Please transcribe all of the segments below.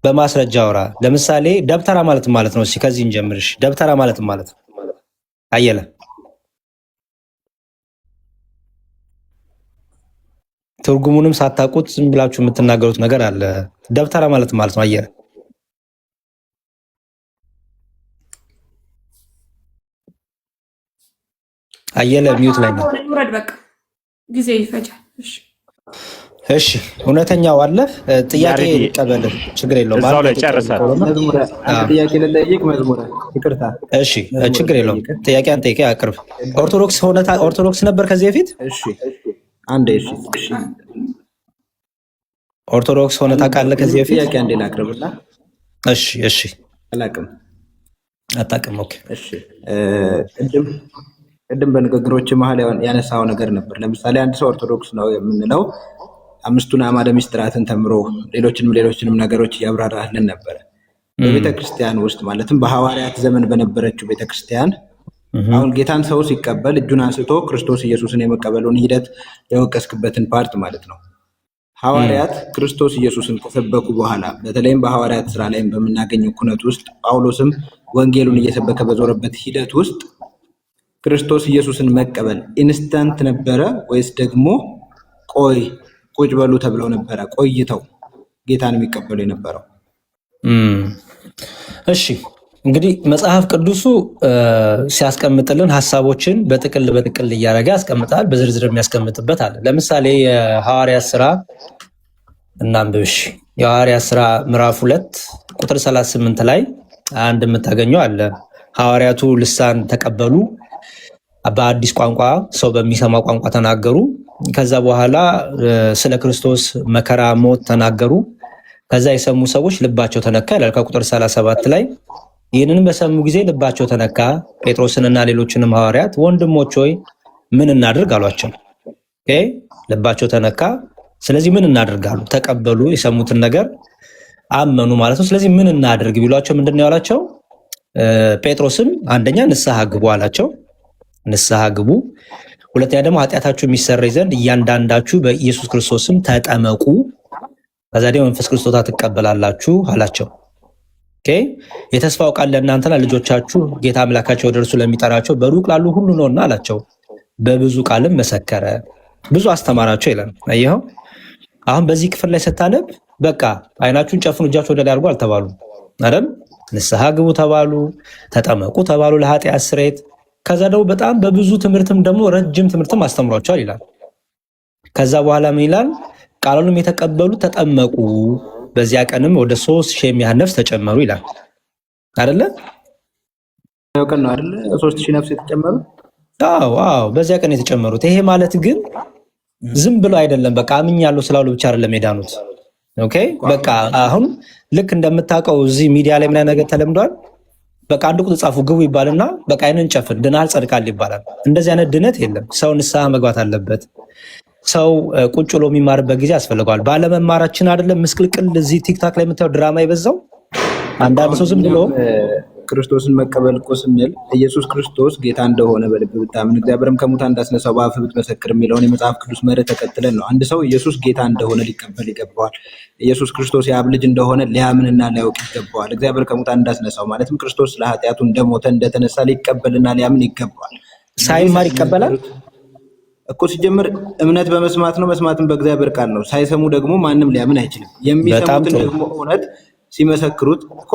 በማስረጃ አውራ። ለምሳሌ ደብተራ ማለት ነው። እስኪ ከዚህ እንጀምርሽ። ደብተራ ማለት አየለ ትርጉሙንም ሳታውቁት ዝም ብላችሁ የምትናገሩት ነገር አለ። ደብተራ ማለት ነው አየለ። አየለ ሚዩት ላይ ነው። ጊዜ ይፈጃል። እሺ እውነተኛው አለ። ጥያቄ ቀበል ችግር የለውም። እዛው ላይ ጨርሰናል። ጥያቄ ልጠይቅ መዝሙረ ይቅርታ። እሺ ችግር የለውም። ጥያቄ አንተ አቅርብ። ኦርቶዶክስ ነበር ከዚህ በፊት? እሺ አንዴ እሺ ኦርቶዶክስ ሆነ ታውቃለህ ከዚህ በፊት? ጥያቄ አንዴ ላቅርብና። እሺ አላውቅም። አታውቅም? ኦኬ እሺ ቅድም በንግግሮች መሀል ያነሳው ነገር ነበር። ለምሳሌ አንድ ሰው ኦርቶዶክስ ነው የምንለው አምስቱን አዕማደ ምስጢራትን ተምሮ ሌሎችንም ነገሮች እያብራራልን ነበረ። በቤተክርስቲያን ውስጥ ማለትም በሐዋርያት ዘመን በነበረችው ቤተክርስቲያን አሁን ጌታን ሰው ሲቀበል እጁን አንስቶ ክርስቶስ ኢየሱስን የመቀበሉን ሂደት የወቀስክበትን ፓርት ማለት ነው። ሐዋርያት ክርስቶስ ኢየሱስን ከሰበኩ በኋላ በተለይም በሐዋርያት ስራ ላይም በምናገኘው ኩነት ውስጥ ጳውሎስም ወንጌሉን እየሰበከ በዞረበት ሂደት ውስጥ ክርስቶስ ኢየሱስን መቀበል ኢንስታንት ነበረ ወይስ ደግሞ ቁጭ በሉ ተብለው ነበረ ቆይተው ጌታን የሚቀበሉ የነበረው? እሺ እንግዲህ መጽሐፍ ቅዱሱ ሲያስቀምጥልን ሀሳቦችን በጥቅል እያደረገ ያስቀምጣል። በዝርዝር የሚያስቀምጥበት አለ። ለምሳሌ የሐዋርያት ስራ እናንብብሽ። የሐዋርያት ስራ ምዕራፍ 2 ቁጥር 38 ላይ አንድ የምታገኘው አለ። ሐዋርያቱ ልሳን ተቀበሉ፣ በአዲስ ቋንቋ ሰው በሚሰማ ቋንቋ ተናገሩ። ከዛ በኋላ ስለ ክርስቶስ መከራ፣ ሞት ተናገሩ። ከዛ የሰሙ ሰዎች ልባቸው ተነካ ይላል ከቁጥር 37 ላይ። ይህንንም በሰሙ ጊዜ ልባቸው ተነካ፣ ጴጥሮስንና ሌሎችንም ሐዋርያት ወንድሞች ሆይ ምን እናድርግ አሏቸው። ልባቸው ተነካ። ስለዚህ ምን እናድርግ አሉ። ተቀበሉ፣ የሰሙትን ነገር አመኑ ማለት ነው። ስለዚህ ምን እናድርግ ቢሏቸው ምንድን ነው ያላቸው? ጴጥሮስም አንደኛ ንስሐ ግቡ አላቸው። ንስሐ ግቡ። ሁለተኛ ደግሞ ኃጢአታችሁ የሚሰረይ ዘንድ እያንዳንዳችሁ በኢየሱስ ክርስቶስም ተጠመቁ፣ ከዛ ደግሞ መንፈስ ክርስቶስ ትቀበላላችሁ አላቸው። የተስፋው ቃል ለእናንተና ልጆቻችሁ ጌታ አምላካቸው ወደ እርሱ ለሚጠራቸው በሩቅ ላሉ ሁሉ ነውና አላቸው። በብዙ ቃልም መሰከረ፣ ብዙ አስተማራቸው ይላል። አየኸው? አሁን በዚህ ክፍል ላይ ስታነብ በቃ አይናችሁን ጨፍኑ እጃችሁ ወደ ላይ አድርጉ አልተባሉ አይደል? ንስሐ ግቡ ተባሉ፣ ተጠመቁ ተባሉ ለኃጢአት ስርየት። ከዛ ደግሞ በጣም በብዙ ትምህርትም ደግሞ ረጅም ትምህርትም አስተምሯቸዋል ይላል። ከዛ በኋላ ምን ይላል? ቃሉንም የተቀበሉ ተጠመቁ፣ በዚያ ቀንም ወደ 3000 የሚያህል ነፍስ ተጨመሩ ይላል አይደለ? ያው ቀን ነው አይደለ? 3000 ነፍስ የተጨመሩ። አዎ በዚያ ቀን የተጨመሩት። ይሄ ማለት ግን ዝም ብሎ አይደለም። በቃ አምኛለሁ ስላሉ ብቻ አይደለም የዳኑት። ኦኬ በቃ አሁን ልክ እንደምታውቀው እዚህ ሚዲያ ላይ ምን ነገር ተለምዷል። በቃ አንድ ቁጥር ጻፉ ግቡ ይባልና በቃ አይንን ጨፍን ድናል ጸድቃል ይባላል። እንደዚህ አይነት ድነት የለም። ሰው ንስሐ መግባት አለበት። ሰው ቁጭ ብሎ የሚማርበት ጊዜ ያስፈልገዋል። ባለመማራችን አይደለም ምስቅልቅል እዚህ ቲክታክ ላይ የምታየው ድራማ የበዛው። አንዳንድ ሰው ዝም ብሎ ክርስቶስን መቀበል እኮ ስንል ኢየሱስ ክርስቶስ ጌታ እንደሆነ በልብ ብታምን እግዚአብሔርም ከሙታን እንዳስነሳው በአፍህ ብትመሰክር የሚለውን የመጽሐፍ ቅዱስ መርህ ተከትለን ነው። አንድ ሰው ኢየሱስ ጌታ እንደሆነ ሊቀበል ይገባዋል። ኢየሱስ ክርስቶስ የአብ ልጅ እንደሆነ ሊያምንና ሊያውቅ ይገባዋል። እግዚአብሔር ከሙታን እንዳስነሳው ማለትም ክርስቶስ ለኃጢአቱ እንደሞተ እንደተነሳ ሊቀበልና ሊያምን ይገባዋል። ሳይማር ይቀበላል እኮ ሲጀምር እምነት በመስማት ነው፣ መስማትም በእግዚአብሔር ቃል ነው። ሳይሰሙ ደግሞ ማንም ሊያምን አይችልም። የሚሰሙትን ደግሞ እውነት ሲመሰክሩት እኮ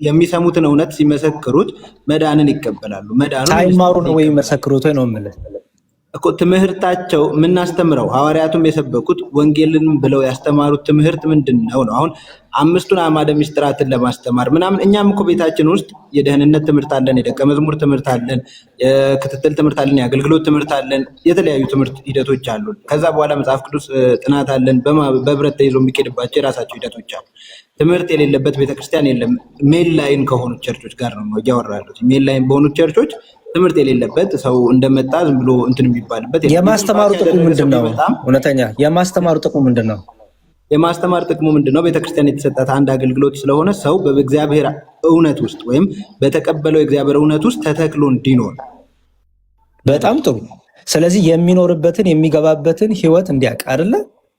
የሚሰሙትን እውነት ሲመሰክሩት መዳንን ይቀበላሉ። መዳኑ ሳይማሩ ነው ወይ መሰክሩት ነው የምልህ እኮ ትምህርታቸው የምናስተምረው ሐዋርያቱም የሰበኩት ወንጌልን ብለው ያስተማሩት ትምህርት ምንድን ነው? አሁን አምስቱን አዕማደ ምስጢራትን ለማስተማር ምናምን እኛም እኮ ቤታችን ውስጥ የደህንነት ትምህርት አለን፣ የደቀ መዝሙር ትምህርት አለን፣ የክትትል ትምህርት አለን፣ የአገልግሎት ትምህርት አለን፣ የተለያዩ ትምህርት ሂደቶች አሉ። ከዛ በኋላ መጽሐፍ ቅዱስ ጥናት አለን። በህብረት ተይዞ የሚኬድባቸው የራሳቸው ሂደቶች አሉ። ትምህርት የሌለበት ቤተክርስቲያን የለም። ሜል ላይን ከሆኑ ቸርቾች ጋር ነው እያወራሉት። ሜል ላይን በሆኑ ቸርቾች ትምህርት የሌለበት ሰው እንደመጣ ዝም ብሎ እንትን የሚባልበት። የማስተማሩ ጥቅሙ ምንድነው? እውነተኛ የማስተማሩ ጥቅሙ ምንድነው? የማስተማር ጥቅሙ ምንድነው? ቤተክርስቲያን የተሰጣት አንድ አገልግሎት ስለሆነ ሰው በእግዚአብሔር እውነት ውስጥ ወይም በተቀበለው የእግዚአብሔር እውነት ውስጥ ተተክሎ እንዲኖር። በጣም ጥሩ። ስለዚህ የሚኖርበትን የሚገባበትን ህይወት እንዲያውቅ አይደለ?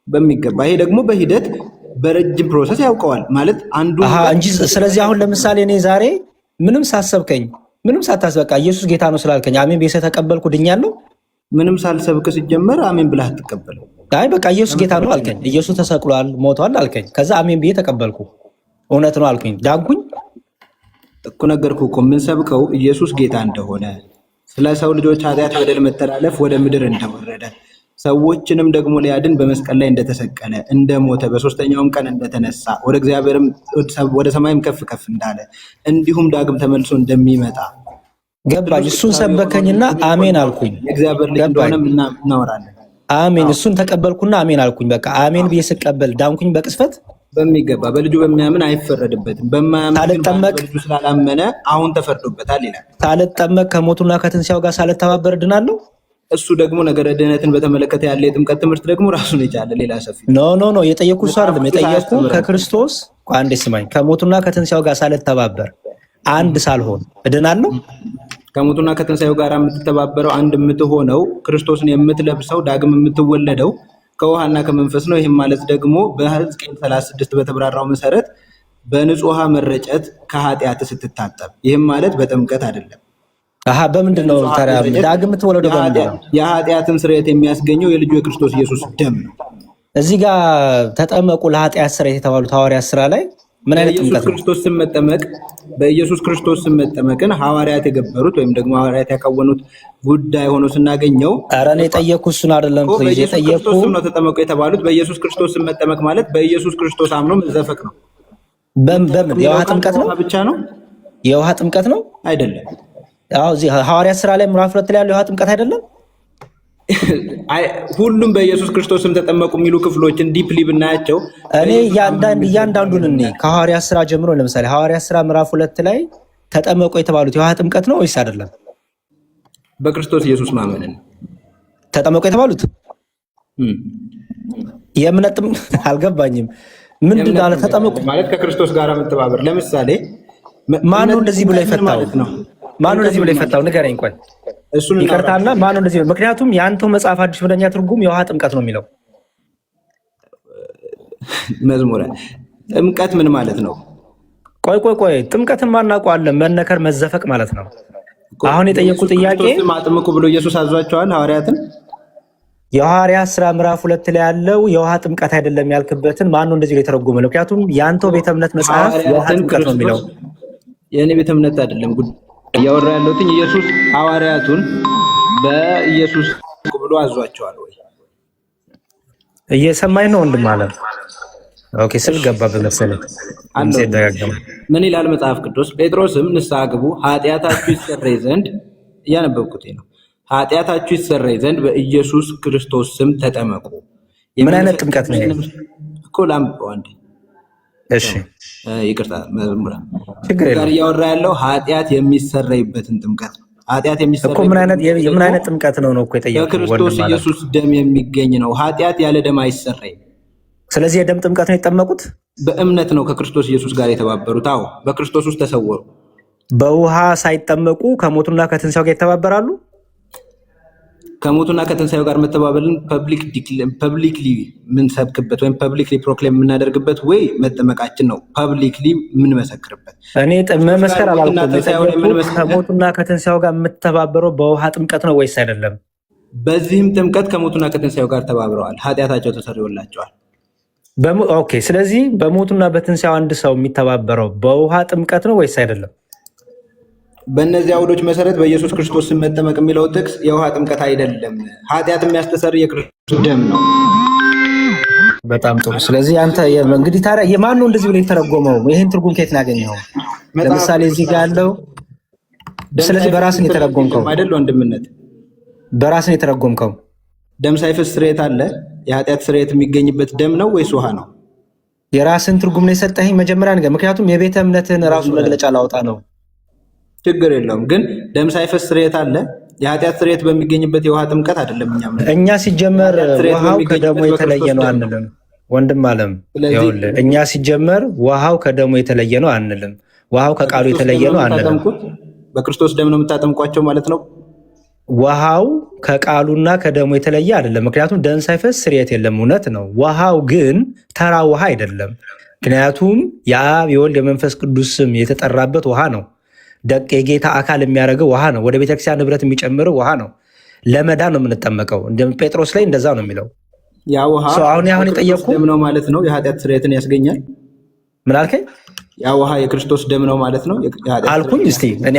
በሚገባ። ይሄ ደግሞ በሂደት በረጅም ፕሮሰስ ያውቀዋል ማለት አንዱ እንጂ። ስለዚህ አሁን ለምሳሌ እኔ ዛሬ ምንም ሳሰብከኝ ምንም ሳታስበቃ ኢየሱስ ጌታ ነው ስላልከኝ አሜን ቤሰ ተቀበልኩ ድኛለሁ። ምንም ሳልሰብክ ሲጀመር አሜን ብለህ አትቀበለው። አይ በቃ ኢየሱስ ጌታ ነው አልከኝ፣ ኢየሱስ ተሰቅሏል ሞቷል አልከኝ። ከዛ አሜን ብዬ ተቀበልኩ፣ እውነት ነው አልኩኝ፣ ዳንኩኝ እኮ ነገርኩህ እኮ የምንሰብከው ኢየሱስ ጌታ እንደሆነ፣ ስለ ሰው ልጆች ኃጢአት በደል መተላለፍ ወደ ምድር እንደወረደ፣ ሰዎችንም ደግሞ ሊያድን በመስቀል ላይ እንደተሰቀለ እንደሞተ፣ በሶስተኛውም ቀን እንደተነሳ፣ ወደ እግዚአብሔርም ወደ ሰማይም ከፍ ከፍ እንዳለ፣ እንዲሁም ዳግም ተመልሶ እንደሚመጣ ገባኝ። እሱን ሰበከኝና አሜን አልኩኝ። እግዚአብሔር ልጅ እንደሆነ እናወራለን። አሜን እሱን ተቀበልኩና አሜን አልኩኝ። በቃ አሜን ብዬ ስቀበል ዳንኩኝ በቅስፈት በሚገባ በልጁ በሚያምን አይፈረድበትም። በማያምን በልጁ ስላላመነ አሁን ተፈርዶበታል ይላል። ሳልጠመቅ ከሞቱና ከትንሣኤው ጋር ሳልተባበር ድናለሁ። እሱ ደግሞ ነገረ ድህነትን በተመለከተ ያለ የጥምቀት ትምህርት ደግሞ ራሱን የቻለ ሌላ ሰፊ ኖ የጠየኩ እሱ አይደለም። የጠየኩ ከክርስቶስ አንዴ ስማኝ፣ ከሞቱና ከትንሣኤው ጋር ሳልተባበር አንድ ሳልሆን እድናለሁ። ከሞቱና ከትንሣኤው ጋር የምትተባበረው አንድ የምትሆነው ክርስቶስን የምትለብሰው ዳግም የምትወለደው ከውሃና ከመንፈስ ነው። ይህም ማለት ደግሞ በሕዝቅኤል 36 በተብራራው መሰረት በንጹህ ውሃ መረጨት ከኃጢአት ስትታጠብ፣ ይህም ማለት በጥምቀት አይደለም። በምንድን ነው ዳግም የምትወለደው? በምንድን ነው? የኃጢአትን ስርየት የሚያስገኘው የልጁ የክርስቶስ ኢየሱስ ደም ነው። እዚህ ጋር ተጠመቁ ለኃጢአት ስርየት የተባሉት ሐዋርያት ስራ ላይ ምን አይነት ጥምቀት ነው? በኢየሱስ ክርስቶስ ስም መጠመቅን ሐዋርያት የገበሩት ወይም ደግሞ ሐዋርያት ያከወኑት ጉዳይ ሆኖ ስናገኘው፣ ኧረ እኔ የጠየኩህ እሱን አይደለም። በኢየሱስ ክርስቶስ ስም ነው ተጠመቁ የተባሉት። በኢየሱስ ክርስቶስ ስም መጠመቅ ማለት በኢየሱስ ክርስቶስ አምኖ መዘፈቅ ነው። በምን የውሃ ጥምቀት ነው ብቻ ነው? የውሃ ጥምቀት ነው አይደለም? እዚህ ሐዋርያት ስራ ላይ ምዕራፍ 2 ላይ ያለው የውሃ ጥምቀት አይደለም? ሁሉም በኢየሱስ ክርስቶስ ስም ተጠመቁ የሚሉ ክፍሎችን ዲፕሊ ብናያቸው እኔ እያንዳንዱን ከሐዋርያት ስራ ጀምሮ ለምሳሌ ሐዋርያት ስራ ምዕራፍ 2 ላይ ተጠመቁ የተባሉት የውሃ ጥምቀት ነው ወይስ አይደለም? በክርስቶስ ኢየሱስ ማመንን ተጠመቁ የተባሉት የእምነት አልገባኝም። ምንድን አለ ተጠመቁ ማለት ከክርስቶስ ጋር መተባበር። ለምሳሌ ማነው እንደዚህ ብሎ የፈታው? ማነው እንደዚህ ብሎ የፈታው? ንገረኝ። ቆይ እሱን ይቅርታና ማነው እንደዚህ? ምክንያቱም የአንተው መጽሐፍ አዲስ መደበኛ ትርጉም የውሃ ጥምቀት ነው የሚለው። መዝሙረ ጥምቀት ምን ማለት ነው? ቆይ ጥምቀትን ማናውቀዋለን። መነከር መዘፈቅ ማለት ነው። አሁን የጠየቁት ጥያቄ አጥምቁ ብሎ ኢየሱስ አዟቸዋል ሐዋርያትን። የሐዋርያት ስራ ምዕራፍ 2 ላይ ያለው የውሃ ጥምቀት አይደለም ያልክበትን ማነው እንደዚህ የተረጎመ? ምክንያቱም የአንተው ቤተ እምነት መጽሐፍ የውሃ ጥምቀት ነው የሚለው። የእኔ ቤተ እምነት አይደለም እያወራ ያለሁት። ኢየሱስ ሐዋርያቱን በኢየሱስ ብሎ አዟቸዋል ወይ? እየሰማኝ ነው ወንድም አለ። ኦኬ ስል ገባ በመሰለኝ ምን ይላል መጽሐፍ ቅዱስ? ጴጥሮስም ንስሐ ግቡ ኃጢአታችሁ ይሰረይ ዘንድ እያነበብኩት ነው። ኃጢአታችሁ ይሰረይ ዘንድ በኢየሱስ ክርስቶስ ስም ተጠመቁ። ምን አይነት ጥምቀት ነው እኮ ላምበው አንዴ። እሺ ይቅርታ መዝሙራ ችግር የለም። እያወራ ያለው ኃጢአት የሚሰረይበትን ጥምቀት ነው። ኃጢአት የሚሰረይ እኮ ምን አይነት ጥምቀት ነው እኮ የጠየቁት? በክርስቶስ ኢየሱስ ደም የሚገኝ ነው። ኃጢአት ያለ ደም አይሰረይም። ስለዚህ የደም ጥምቀት ነው የተጠመቁት። በእምነት ነው ከክርስቶስ ኢየሱስ ጋር የተባበሩት። አዎ በክርስቶስ ውስጥ ተሰወሩ። በውሃ ሳይጠመቁ ከሞቱና ከትንሣኤው ጋር ይተባበራሉ። ከሞቱና ከትንሣኤው ጋር መተባበልን ፐብሊክሊ የምንሰብክበት ወይም ፐብሊክሊ ፕሮክሌም የምናደርግበት ወይ መጠመቃችን ነው። ፐብሊክሊ የምንመሰክርበት። እኔ መመስከር አላልኩም። ከሞቱና ከትንሣኤው ጋር የምትተባበረው በውሃ ጥምቀት ነው ወይስ አይደለም? በዚህም ጥምቀት ከሞቱና ከትንሣኤው ጋር ተባብረዋል፣ ኃጢአታቸው ተሰርዮላቸዋል። ኦኬ። ስለዚህ በሞቱና በትንሣኤው አንድ ሰው የሚተባበረው በውሃ ጥምቀት ነው ወይስ አይደለም? በእነዚህ አውዶች መሰረት በኢየሱስ ክርስቶስ ስም መጠመቅ የሚለው ጥቅስ የውሃ ጥምቀት አይደለም። ኃጢአት የሚያስተሰርይ የክርስቶስ ደም ነው። በጣም ጥሩ። ስለዚህ አንተ እንግዲህ ታዲያ የማን ነው እንደዚህ ብሎ የተረጎመው? ይሄን ትርጉም ከየት ነው ያገኘኸው? ለምሳሌ እዚህ ጋር ያለው ስለዚህ በራስን የተረጎምከው አይደል? ወንድምነት በራስን የተረጎምከው ደም ሳይፈስ ስርየት አለ። የኃጢአት ስርየት የሚገኝበት ደም ነው ወይስ ውሃ ነው? የራስን ትርጉም ነው የሰጠኸኝ መጀመሪያ ነገር። ምክንያቱም የቤተ እምነትን ራሱ መግለጫ ላውጣ ነው። ችግር የለውም። ግን ደም ሳይፈስ ስርየት አለ። የኃጢአት ስርየት በሚገኝበት የውሃ ጥምቀት አይደለም። እኛ ሲጀመር ውሃው ከደሙ የተለየ ነው አንልም። ወንድም አለም ይኸውልህ፣ እኛ ሲጀመር ውሃው ከደሙ የተለየ ነው አንልም። ውሃው ከቃሉ የተለየ ነው አንልም። በክርስቶስ ደም ነው የምታጠምቋቸው ማለት ነው። ውሃው ከቃሉና ከደሙ የተለየ አይደለም። ምክንያቱም ደም ሳይፈስ ስርየት የለም። እውነት ነው። ውሃው ግን ተራ ውሃ አይደለም። ምክንያቱም የአብ የወልድ የመንፈስ ቅዱስ ስም የተጠራበት ውሃ ነው። ደቅ የጌታ አካል የሚያደርገው ውሃ ነው። ወደ ቤተክርስቲያን ንብረት የሚጨምር ውሃ ነው። ለመዳን ነው የምንጠመቀው። ጴጥሮስ ላይ እንደዛ ነው የሚለው። ያ ውሃ አሁን የጠየቅኩ ደም ነው ማለት ነው። የኃጢአት ስርየትን ያስገኛል። ምን አልከኝ? ያ ውሃ የክርስቶስ ደም ነው ማለት ነው አልኩኝ። እስቲ እኔ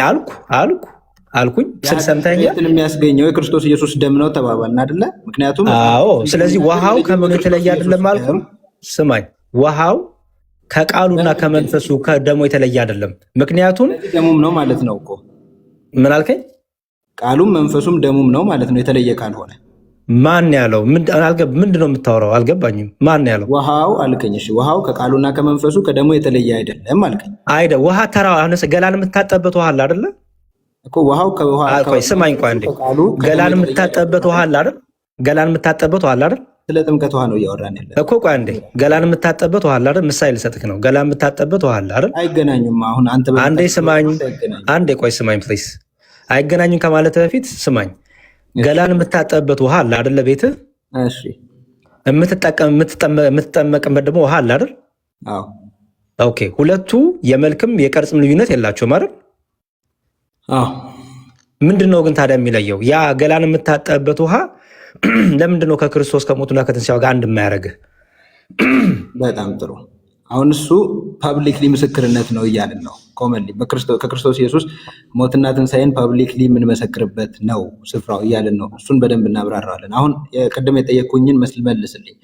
አልኩኝ ስል ሰምተኸኛል። የሚያስገኘው የክርስቶስ ኢየሱስ ደም ነው ተባባልን አይደለ? ምክንያቱም አዎ። ስለዚህ ውሃው ከምን የተለየ አይደለም አልኩ። ስማኝ፣ ውሃው ከቃሉና ከመንፈሱ ከደሙ የተለየ አይደለም። ምክንያቱም ደሙም ነው ማለት ነው እኮ። ምን አልከኝ? ቃሉም መንፈሱም ደሙም ነው ማለት ነው። የተለየ ካልሆነ ማን ያለው? ምንድን ነው የምታወራው? አልገባኝም። ማን ያለው? ውሃው አልከኝ። እሺ፣ ውሃው ከቃሉና ከመንፈሱ ከደሙ የተለየ አይደለም አልከኝ። ውሃ ተራ ገላን የምታጠበት ውሃ አለ አይደለ እኮ። ውሃው ከውሃ ስማኝ፣ ቆይ አንዴ። ገላን የምታጠበት ውሃ አለ አይደል? ገላን የምታጠበት ውሃ አለ አይደል? ስለ ጥምቀት ውሃ ነው እያወራን ያለ እኮ። ቆይ አንዴ። ገላን የምታጠበት ውሃ አለ አይደል? ምሳሌ ልሰጥክ ነው። ገላን የምታጠበት ውሃ አለ አይደል? አይገናኙም። አሁን አንተ አንዴ ስማኝ፣ አንዴ ቆይ ስማኝ ፕሊስ። አይገናኙም ከማለት በፊት ስማኝ። ገላን የምታጠበት ውሃ አለ አይደለ? ቤትህ እሺ። የምትጠመቅበት ደግሞ ውሃ አለ አይደል? አዎ። ኦኬ። ሁለቱ የመልክም የቅርጽም ልዩነት የላቸውም አይደል? አዎ። ምንድነው ግን ታዲያ የሚለየው? ያ ገላን የምታጠበት ውሃ ለምንድን ነው ከክርስቶስ ከሞቱና ከትንሣኤው ጋር አንድ የማያደርግህ? በጣም ጥሩ። አሁን እሱ ፐብሊክሊ ምስክርነት ነው እያልን ነው። ኮመንሊ ከክርስቶስ ኢየሱስ ሞትና ትንሣኤን ፐብሊክሊ የምንመሰክርበት ነው ስፍራው እያልን ነው። እሱን በደንብ እናብራራለን። አሁን ቅድም የጠየቅኩኝን መልስልኝ።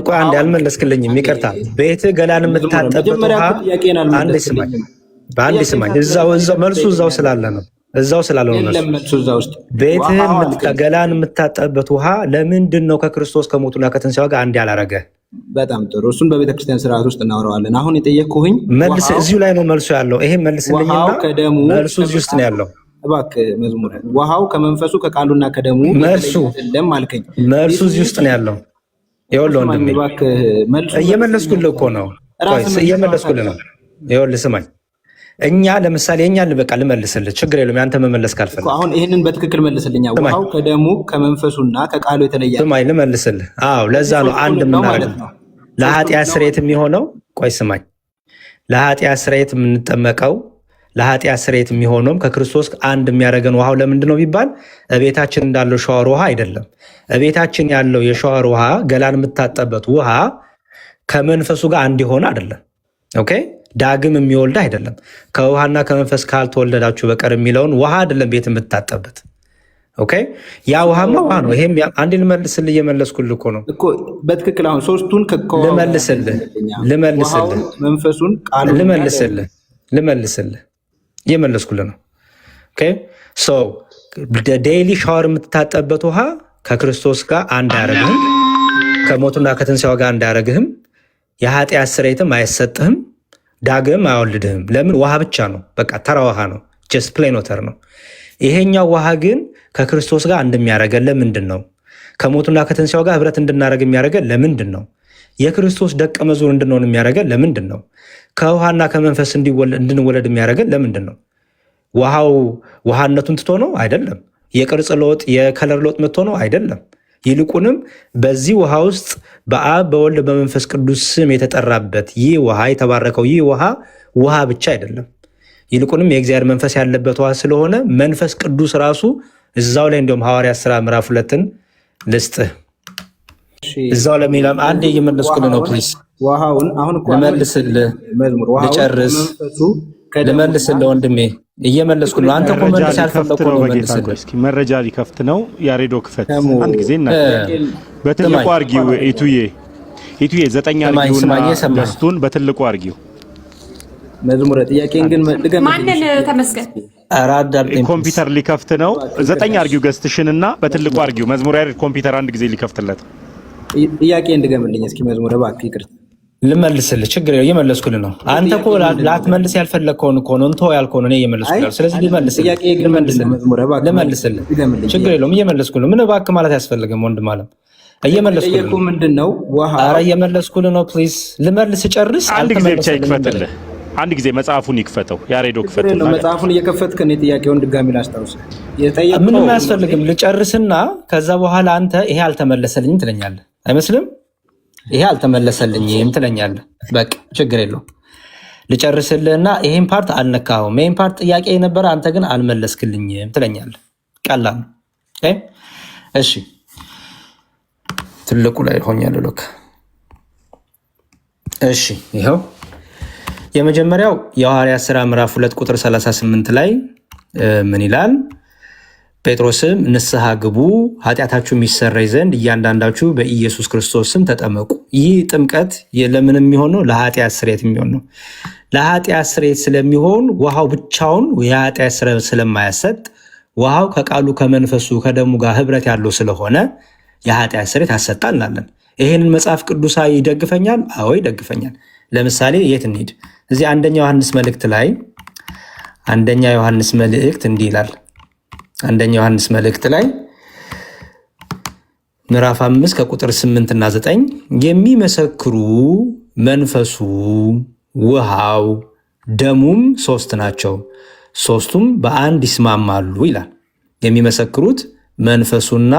ቆይ አንዴ፣ አልመለስክልኝም። ይቅርታ። ቤትህ ገላን የምታጠበት ውሃ አንዴ ስማኝ። መልሱ እዛው ስላለ ነው። እዛው ስላልሆነ ቤትህ ገላን የምታጠበት ውሃ ለምንድን ነው ከክርስቶስ ከሞቱና ከትንሣኤው ጋር አንድ ያላረገ? በጣም ጥሩ። እሱን በቤተክርስቲያን ስርዓት ውስጥ እናወራዋለን። አሁን የጠየቅኩኝ መልስ እዚሁ ላይ ነው መልሱ ያለው። ይሄ መልስልኝና መልሱ እዚህ ውስጥ ነው ያለው። እባክህ መዝሙር፣ ውሃው ከመንፈሱ ከቃሉና ከደሙ መልሱ እዚህ ውስጥ ነው ያለው። ይኸውልህ ወንድሜ፣ እየመለስኩልህ እኮ ነው። እየመለስኩልህ ነው። ይኸውልህ ስማኝ። እኛ ለምሳሌ በቃ ልመልስልህ፣ ችግር የለውም። ያንተ መመለስ ካልፈለግ አሁን ይህንን በትክክል መልስልኛ። ውሃው ከደሙ ከመንፈሱና ከቃሉ የተለየ ስማኝ፣ ልመልስልህ። አዎ፣ ለዛ ነው አንድ የምናደርገው ለኃጢአት ስርየት የሚሆነው። ቆይ ስማኝ፣ ለኃጢአት ስርየት የምንጠመቀው ለኃጢአት ስርየት የሚሆነውም ከክርስቶስ አንድ የሚያደርገን ውሃው ለምንድን ነው ቢባል እቤታችን እንዳለው ሸዋር ውሃ አይደለም። እቤታችን ያለው የሸዋር ውሃ ገላን የምታጠበት ውሃ ከመንፈሱ ጋር አንድ የሆነ አይደለም። ኦኬ፣ ዳግም የሚወልድ አይደለም። ከውሃና ከመንፈስ ካልተወለዳችሁ በቀር የሚለውን ውሃ አይደለም ቤት የምታጠበት። ኦኬ፣ ያ ውሃማ ውሃ ነው። ይሄም አንዴ ልመልስልህ፣ እየመለስኩልህ እኮ ነው እኮ በትክክል። አሁን ሶስቱን ልመልስልህ፣ መንፈሱን፣ ቃሉ ልመልስልህ፣ እየመለስኩልህ ነው። ኦኬ፣ ሶ ዴይሊ ሻወር የምትታጠበት ውሃ ከክርስቶስ ጋር አንድ አያረግህም። ከሞቱና ከትንሣኤው ጋር አንድ አያረግህም። የኃጢአት ስርየትም አይሰጥህም። ዳግም አያወልድህም። ለምን? ውሃ ብቻ ነው። በቃ ተራ ውሃ ነው። ጀስት ፕሌን ወተር ነው። ይሄኛው ውሃ ግን ከክርስቶስ ጋር እንደሚያደርገን ለምንድን ነው? ከሞቱና ከትንሣኤው ጋር ህብረት እንድናደርግ የሚያደርገን ለምንድን ነው? የክርስቶስ ደቀ መዝሙር እንድንሆን የሚያደርገን ለምንድን ነው? ከውሃና ከመንፈስ እንድንወለድ የሚያደርገን ለምንድን ነው? ውሃው ውሃነቱን ትቶ ነው? አይደለም። የቅርጽ ለውጥ የከለር ለውጥ መጥቶ ነው? አይደለም። ይልቁንም በዚህ ውሃ ውስጥ በአብ በወልድ በመንፈስ ቅዱስ ስም የተጠራበት ይህ ውሃ የተባረከው ይህ ውሃ ብቻ አይደለም። ይልቁንም የእግዚአብሔር መንፈስ ያለበት ውሃ ስለሆነ መንፈስ ቅዱስ ራሱ እዛው ላይ እንዲሁም ሐዋርያት ሥራ ምዕራፍ 2ን ልስጥህ። እዛው ለሚለም አንዴ እየመለስኩልህ ነው። ፕሊዝ ውሃውን አሁን ልመልስልህ፣ ልጨርስ፣ ልመልስልህ ወንድሜ፣ እየመለስኩ ነው። አንተ እኮ መልስ ያልፈለኩ ነው። እስኪ መረጃ ሊከፍት ነው። ያሬዶ ክፈት አንድ ጊዜ እና በትልቁ አርጊው። ኢቱዬ 9 አርጊውና ገስቱን በትልቁ አርጊው። መዝሙረ ጥያቄን ግን ማንን ተመስገን ኮምፒውተር ሊከፍት ነው። 9 አርጊው ገስትሽንና በትልቁ አርጊው። መዝሙረ ያሬድ ኮምፒውተር አንድ ጊዜ ሊከፍትለት። ጥያቄ እንድገምልኝ እስኪ መዝሙረ እባክህ። ይቅርታ ልመልስልህ፣ ችግር የለውም። እየመለስኩልህ ነው። አንተ እኮ ላትመልስ ያልፈለግከውን እኮ ነው እንተው ያልከውን እኔ እየመለስኩልህ። ስለዚህ ልመልስልህ፣ ችግር የለውም። እየመለስኩልህ ምን እባክህ ማለት አያስፈልግም ወንድም አለም። እየመለስኩልህ ነው። ምንድን ነው? ኧረ እየመለስኩልህ ነው። ፕሊዝ ልመልስ ጨርስ። አንድ ጊዜ ብቻ ይክፈትልህ። አንድ ጊዜ መጽሐፉን ይክፈተው ያሬዶ ክፈተው። መጽሐፉን እየከፈትክ እኔ ጥያቄውን ድጋሚ ላስታውስ። ምንም አያስፈልግም፣ ልጨርስና ከዛ በኋላ አንተ ይሄ አልተመለሰልኝም ትለኛለህ። አይመስልም? ይሄ አልተመለሰልኝም ትለኛለህ። በቃ ችግር የለውም። ልጨርስልህና ይሄን ፓርት አልነካኸውም፣ ይሄን ፓርት ጥያቄ የነበረ አንተ ግን አልመለስክልኝም ትለኛለህ። ቀላል ነው። እሺ ትልቁ ላይ ሆኛለሁ ሎክ። እሺ ይኸው የመጀመሪያው የሐዋርያት ሥራ ምዕራፍ 2 ቁጥር 38 ላይ ምን ይላል? ጴጥሮስም ንስሐ ግቡ ኃጢአታችሁ የሚሰረይ ዘንድ እያንዳንዳችሁ በኢየሱስ ክርስቶስ ስም ተጠመቁ። ይህ ጥምቀት ለምን የሚሆን ነው? ለኃጢአት ስርየት የሚሆን ነው። ለኃጢአት ስርየት ስለሚሆን ውሃው ብቻውን የኃጢአት ስርየት ስለማያሰጥ ውሃው ከቃሉ ከመንፈሱ ከደሙ ጋር ህብረት ያለው ስለሆነ የኃጢአት ስርየት ያሰጣል እንላለን። ይሄንን መጽሐፍ ቅዱሳዊ ይደግፈኛል? አዎ ይደግፈኛል። ለምሳሌ የት እንሂድ? እዚህ አንደኛ ዮሐንስ መልእክት ላይ አንደኛ ዮሐንስ መልእክት እንዲህ ይላል። አንደኛ ዮሐንስ መልእክት ላይ ምዕራፍ 5 ከቁጥር 8 እና 9 የሚመሰክሩ መንፈሱ ውሃው ደሙም ሶስት ናቸው፣ ሶስቱም በአንድ ይስማማሉ ይላል። የሚመሰክሩት መንፈሱና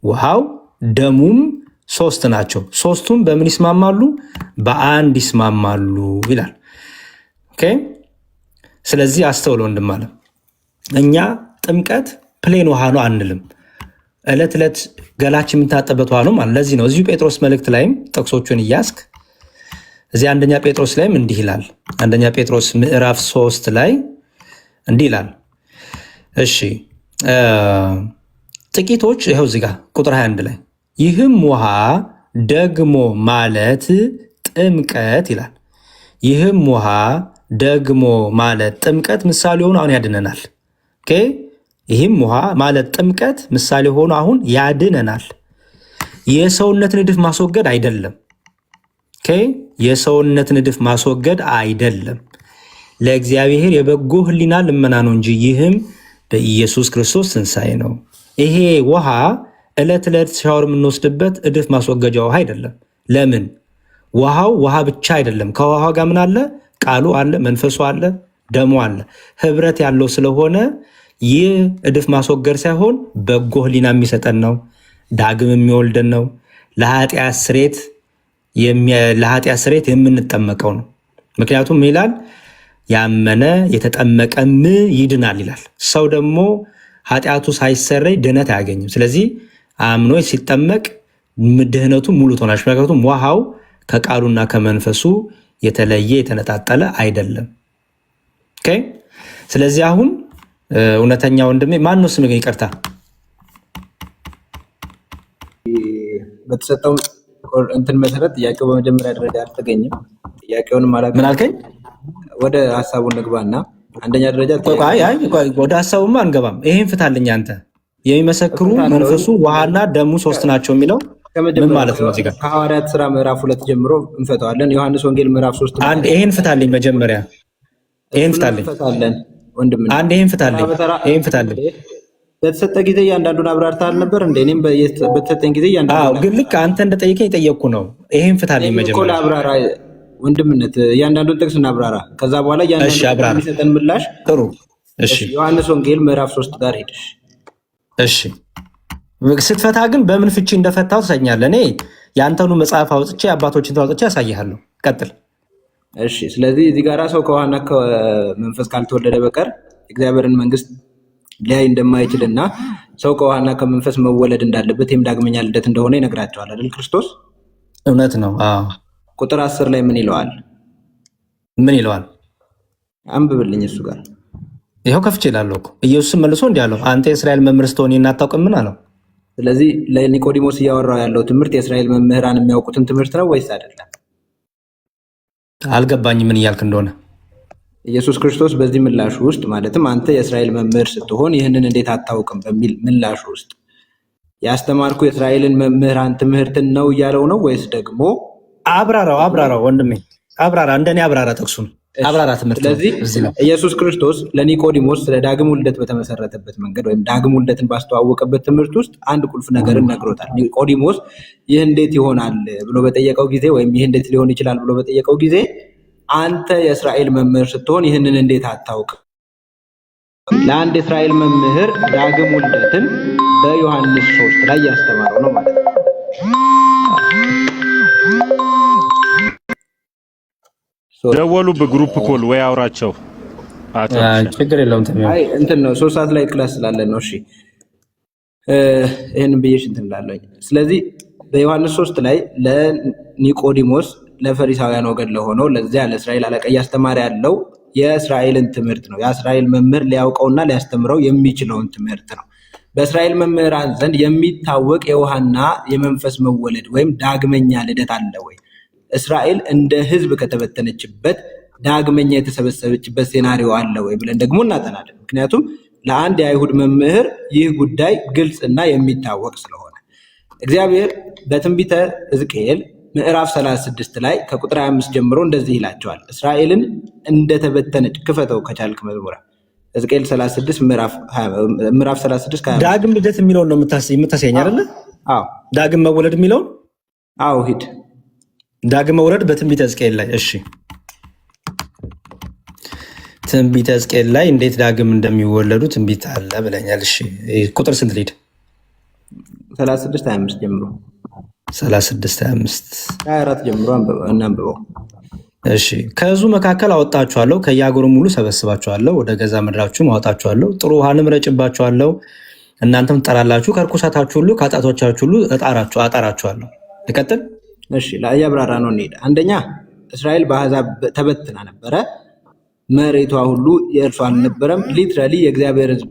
ውሃው ደሙም ሶስት ናቸው፣ ሶስቱም በምን ይስማማሉ? በአንድ ይስማማሉ ይላል። ኦኬ። ስለዚህ አስተውሎ ወንድማለም እኛ ጥምቀት ፕሌን ውሃ ነው አንልም። ዕለት ዕለት ገላችን የምንታጠበት ውሃ ነው ማለት። ለዚህ ነው እዚሁ ጴጥሮስ መልእክት ላይም ጥቅሶቹን እያስክ እዚህ አንደኛ ጴጥሮስ ላይም እንዲህ ይላል። አንደኛ ጴጥሮስ ምዕራፍ 3 ላይ እንዲህ ይላል። እሺ ጥቂቶች ይኸው እዚህ ጋር ቁጥር 21 ላይ ይህም ውሃ ደግሞ ማለት ጥምቀት ይላል። ይህም ውሃ ደግሞ ማለት ጥምቀት ምሳሌ ሆኖ አሁን ያድነናል። ኦኬ። ይህም ውሃ ማለት ጥምቀት ምሳሌ ሆኖ አሁን ያድነናል። የሰውነትን እድፍ ማስወገድ አይደለም። ኦኬ። የሰውነትን እድፍ ማስወገድ አይደለም። ለእግዚአብሔር የበጎ ሕሊና ልመና ነው እንጂ ይህም በኢየሱስ ክርስቶስ ትንሣኤ ነው። ይሄ ውሃ ዕለት ዕለት ሻወር የምንወስድበት እድፍ ማስወገጃ ውሃ አይደለም። ለምን? ውሃው ውሃ ብቻ አይደለም። ከውሃ ጋር ምን አለ? ቃሉ አለ፣ መንፈሱ አለ፣ ደሙ አለ። ህብረት ያለው ስለሆነ ይህ እድፍ ማስወገድ ሳይሆን በጎ ሕሊና የሚሰጠን ነው። ዳግም የሚወልደን ነው። ለኃጢአት ስርየት የምንጠመቀው ነው። ምክንያቱም ይላል ያመነ የተጠመቀም ይድናል ይላል። ሰው ደግሞ ኃጢአቱ ሳይሰረይ ድህነት አያገኝም። ስለዚህ አምኖ ሲጠመቅ ድህነቱ ሙሉ ትሆናለች። ምክንያቱም ውሃው ከቃሉና ከመንፈሱ የተለየ የተነጣጠለ አይደለም። ኦኬ። ስለዚህ አሁን እውነተኛ ወንድሜ ማን ነው ስምህ? ይቅርታ በተሰጠው እንትን መሰረት ጥያቄው በመጀመሪያ ደረጃ አልተገኘም። ጥያቄውን ማለት ምን አልከኝ? ወደ ሀሳቡ እንግባና አንደኛ ደረጃ ወደ ሀሳቡማ አንገባም። ይሄን ፍታልኝ አንተ። የሚመሰክሩ መንፈሱ ውሃና ደሙ ሶስት ናቸው የሚለው ምን ማለት ነው? እዚህ ጋር ከሐዋርያት ሥራ ምዕራፍ 2 ጀምሮ እንፈተዋለን። ዮሐንስ ወንጌል ምዕራፍ 3 አንድ ይሄን ፍታልኝ መጀመሪያ። ይሄን ፍታልኝ ወንድም። አንድ ይሄን ፍታልኝ። ይሄን ፍታልኝ። በተሰጠ ጊዜ እያንዳንዱን አብራርተሃል ነበር እንደ እኔም በተሰጠኝ ጊዜ እያንዳንዱን ግን ልክ አንተ እንደጠየቀኝ የጠየቅኩ ነው። ይሄን ፍታልኝ መጀመሪያ አብራራ። ወንድምነት እያንዳንዱን ጥቅስ እናብራራ። ከዛ በኋላ እያንዳንዱ የሚሰጠን ምላሽ ጥሩ። እሺ ዮሐንስ ወንጌል ምዕራፍ 3 ጋር ሄድሽ። እሺ ስትፈታ ግን በምን ፍቺ እንደፈታው ትሰኛለህ። እኔ የአንተኑ መጽሐፍ አውጥቼ አባቶችን አውጥቼ ያሳይሃለሁ። ቀጥል። እሺ ስለዚህ እዚህ ጋር ሰው ከውሃና ከመንፈስ ካልተወለደ በቀር እግዚአብሔርን መንግስት ሊያይ እንደማይችልና ሰው ከውሃና ከመንፈስ መወለድ እንዳለበት ይህም ዳግመኛ ልደት እንደሆነ ይነግራቸዋል አይደል ክርስቶስ? እውነት ነው። ቁጥር 10 ላይ ምን ይለዋል? ምን ይለዋል? አንብብልኝ እሱ ጋር። ይኸው ከፍቼ እላለሁ እኮ። ኢየሱስም መልሶ እንዲህ አለው፣ አንተ የእስራኤል መምህር ስትሆን ይህን አታውቅምን አለው። ስለዚህ ለኒቆዲሞስ እያወራው ያለው ትምህርት የእስራኤል መምህራን የሚያውቁትን ትምህርት ነው ወይስ አይደለም? አልገባኝም ምን እያልክ እንደሆነ። ኢየሱስ ክርስቶስ በዚህ ምላሹ ውስጥ ማለትም አንተ የእስራኤል መምህር ስትሆን ይህንን እንዴት አታውቅም በሚል ምላሹ ውስጥ ያስተማርኩ የእስራኤልን መምህራን ትምህርትን ነው እያለው ነው ወይስ ደግሞ አብራራው ወንድሜ፣ አብራራ፣ እንደኔ አብራራ፣ ጥቅሱን አብራራ ትምህርት። ስለዚህ ኢየሱስ ክርስቶስ ለኒቆዲሞስ ስለ ዳግም ውልደት በተመሰረተበት መንገድ ወይም ዳግም ውልደትን ባስተዋወቀበት ትምህርት ውስጥ አንድ ቁልፍ ነገርን ነግሮታል። ኒቆዲሞስ ይህ እንዴት ይሆናል ብሎ በጠየቀው ጊዜ ወይም ይህ እንዴት ሊሆን ይችላል ብሎ በጠየቀው ጊዜ አንተ የእስራኤል መምህር ስትሆን ይህንን እንዴት አታውቅም? ለአንድ የእስራኤል መምህር ዳግም ውልደትን በዮሐንስ 3 ላይ ያስተማረው ነው ማለት ነው። ደወሉ በግሩፕ ኮል ወይ አውራቸው ችግር የለውም። አይ እንትን ነው 3 ሰዓት ላይ ክላስ ስላለን ነው። እሺ ይሄንን ብዬሽ እንትን እላለሁ። ስለዚህ በዮሐንስ 3 ላይ ለኒቆዲሞስ ለፈሪሳውያን ወገን ለሆነው ለዚያ ለእስራኤል አለቃ እያስተማረ ያለው የእስራኤልን ትምህርት ነው። የእስራኤል መምህር ሊያውቀውና ሊያስተምረው የሚችለውን ትምህርት ነው። በእስራኤል መምህራን ዘንድ የሚታወቅ የውሃና የመንፈስ መወለድ ወይም ዳግመኛ ልደት አለ ወይ? እስራኤል እንደ ሕዝብ ከተበተነችበት ዳግመኛ የተሰበሰበችበት ሴናሪዮ አለ ወይ ብለን ደግሞ እናጠናለን። ምክንያቱም ለአንድ የአይሁድ መምህር ይህ ጉዳይ ግልጽና የሚታወቅ ስለሆነ እግዚአብሔር በትንቢተ ሕዝቅኤል ምዕራፍ 36 ላይ ከቁጥር 25 ጀምሮ እንደዚህ ይላቸዋል። እስራኤልን እንደተበተነች ክፈተው ከቻልክ መዝሙረ ሕዝቅኤል 36 ምዕራፍ 36 ዳግም ልደት የሚለውን ነው የምታሳየኝ አይደለ? አዎ ዳግም መወለድ የሚለውን አዎ ሂድ ዳግም መውለድ በትንቢተ ሕዝቅኤል ላይ እሺ፣ ትንቢተ ሕዝቅኤል ላይ እንዴት ዳግም እንደሚወለዱ ትንቢት አለ ብለኛል። እሺ ቁጥር ስንት ልሂድ? 36 25 ጀምሮ 36 25 24 ጀምሮ እናንብበው። እሺ ከሕዝቡ መካከል አወጣችኋለሁ፣ ከየአገሩም ሁሉ ሰበስባችኋለሁ፣ ወደ ገዛ ምድራችሁም አወጣችኋለሁ፣ ጥሩ ውሃንም ረጭባችኋለሁ፣ እናንተም ትጠራላችሁ፣ ከርኩሳታችሁ ሁሉ ከኃጢአቶቻችሁ ሁሉ አጣራችኋለሁ። ልቀጥል? እሺ ለአያብራራ ነው እንሄድ። አንደኛ እስራኤል በአሕዛብ ተበትና ነበረ። መሬቷ ሁሉ የእርሷ አልነበረም። ሊትራሊ የእግዚአብሔር ሕዝብ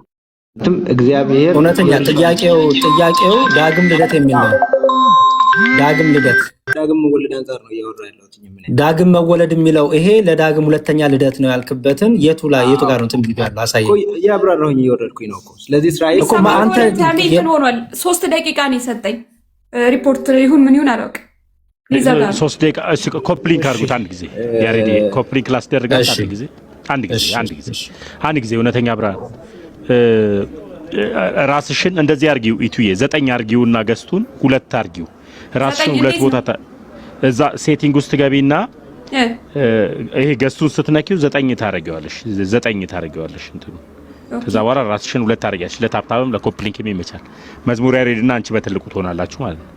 እግዚአብሔር እውነተኛ ጥያቄው ዳግም ልደት የሚል ነው። ዳግም ልደት ዳግም መወለድ አንጻር ነው እያወራ ያለሁት። ዳግም መወለድ የሚለው ይሄ ለዳግም ሁለተኛ ልደት ነው ያልክበትን የቱ ጋር ነው ትንቢት ያለው? አሳየኝ። እያብራራሁኝ እየወረድኩኝ ነው እኮ። ስለዚህ እስራኤል እኮ አንተ ሆኗል። 3 ደቂቃ ነው የሰጠኝ። ሪፖርት ይሁን ምን ይሁን አላውቅም። 3 ደቂቃ ኮፕሊንክ አድርጉት። አንድ ጊዜ ያሬዲ ኮፕሊንክ ላስደርጋት። አንድ ጊዜ እውነተኛ ብርሃን ራስሽን እንደዚህ አርጊው። ኢቱዬ 9 አርጊውና ገስቱን 2 አርጊው። ራስሽን 2 ቦታ እዛ ሴቲንግ ውስጥ ገቢና ይሄ ገስቱን ስትነኪው 9 ታረጊዋለሽ እንትኑ። ከዛ በኋላ ራስሽን 2 ታረጊያለሽ። ለታፕታብም ለኮፕሊንክም ይመቻል። መዝሙር ያሬድና አንቺ በትልቁ ትሆናላችሁ ማለት ነው።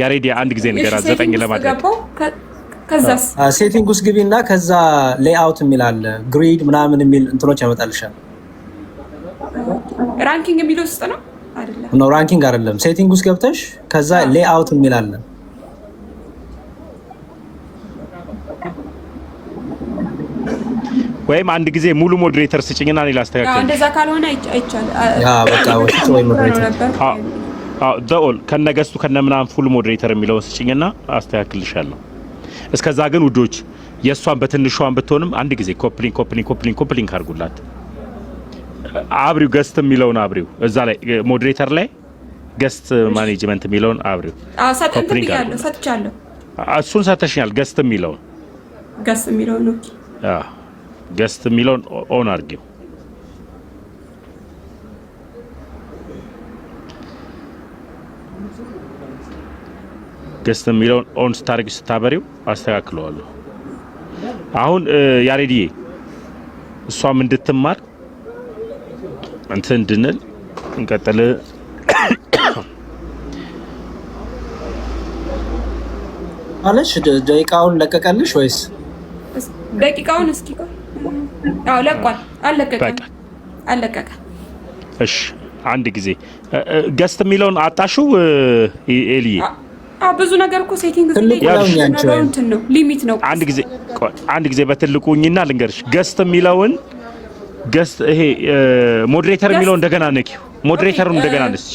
ያሬዲ አንድ ጊዜ ንገራ 9 ለማድረግ ከዛስ ሴቲንግ ውስጥ ግቢና ከዛ ሌአውት የሚል አለ ግሪድ ምናምን የሚል እንትኖች ያመጣልሻል። ራንኪንግ የሚል ውስጥ ነው አይደለም? ነው ራንኪንግ አይደለም። ሴቲንግ ውስጥ ገብተሽ ከዛ ሌአውት የሚል አለ። ወይም አንድ ጊዜ ሙሉ ሞዴሬተር ስጭኝና እኔ ላስተካክል። እንደዛ ካልሆነ አይቻልም። በቃ ወይ ሞዴሬተር ደኦል ከነገስቱ ከነምናም ፉል ሞዴሬተር የሚለውን ስጭኝና አስተካክልሻለሁ። እስከዛ ግን ውዶች የሷን በትንሿን ብትሆንም አንድ ጊዜ ኮፕሊንክ አድርጉላት። አብሪው ገስት የሚለውን አብሪው እዛ ላይ ሞዴሬተር ላይ ገስት ማኔጅመንት የሚለውን አብሪው። ሰጥቻለሁ። እሱን ሰጥተሽኛል። ገስት የሚለውን ነው። ገስት የሚለውን ኦን አድርጊው። ገስት የሚለውን ኦን ስታበሪው አስተካክለዋለሁ። አሁን ያሬዲዬ እሷም እንድትማር እንትን እንድንል እንቀጥል። አለሽ ደቂቃውን ለቀቀልሽ ወይስ ደቂቃውን? እስኪ አዎ ለቋል። አለቀቀ። እሺ አንድ ጊዜ ገስት የሚለውን አጣሽው ኤሊዬ? ብዙ ነገር እኮ ሴቲንግ ነው ሊሚት ነው። አንድ ጊዜ በትልቁኝና ልንገርሽ ገስት የሚለውን ገስት ይሄ ሞዴሬተር የሚለውን እንደገና ነኪው። ሞዴሬተሩን እንደገና ነስች።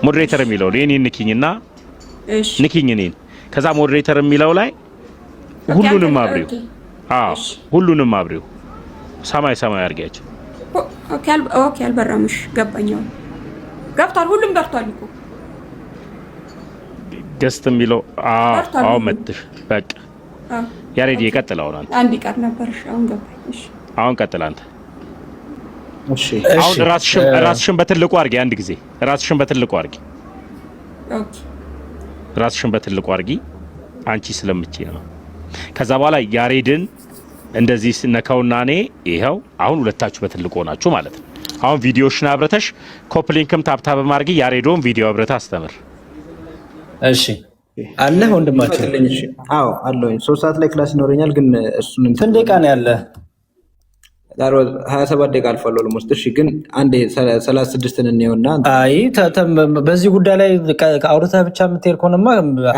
ሞዴሬተር የሚለውን የኔን ንኪኝና ንኪኝ እኔን። ከዛ ሞዴሬተር የሚለው ላይ ሁሉንም አብሪው። ሁሉንም አብሪው። ሰማይ አድርጊያቸው። ኦኬ አልበራምሽ። ገባኛው ገብቷል። ሁሉም በርቷል እኮ ገስት የሚለው አዎ መጥሽ። በቃ ያሬድ ይቀጥል። አሁን አንድ ይቀር ነበርሽ። አሁን ገባኝ። እሺ አሁን ቀጥል አንተ። አሁን ራስሽን በትልቁ አድርጊ። አንድ ጊዜ ራስሽን በትልቁ አድርጊ። ኦኬ ራስሽን በትልቁ አድርጊ። አንቺ ስለምትይ ነው። ከዛ በኋላ ያሬድን እንደዚህ ስነካውና እኔ ይሄው አሁን ሁለታችሁ በትልቅ ሆናችሁ ማለት ነው። አሁን ቪዲዮሽን አብረተሽ ኮፕሊንክም ታብታብ ማድረግ ያሬዶን ቪዲዮ አብረታ አስተምር። እሺ አለ ወንድማችን። አዎ አለኝ። 3 ሰዓት ላይ ክላስ ይኖረኛል፣ ግን እሱን ስንት ደቂቃ ነው ያለ? 27 ደቂቃ አልፏል ኦልሞስት። እሺ ግን አንዴ 36ን እንየውና አይ በዚህ ጉዳይ ላይ አውርተህ ብቻ የምትሄድ ከሆነማ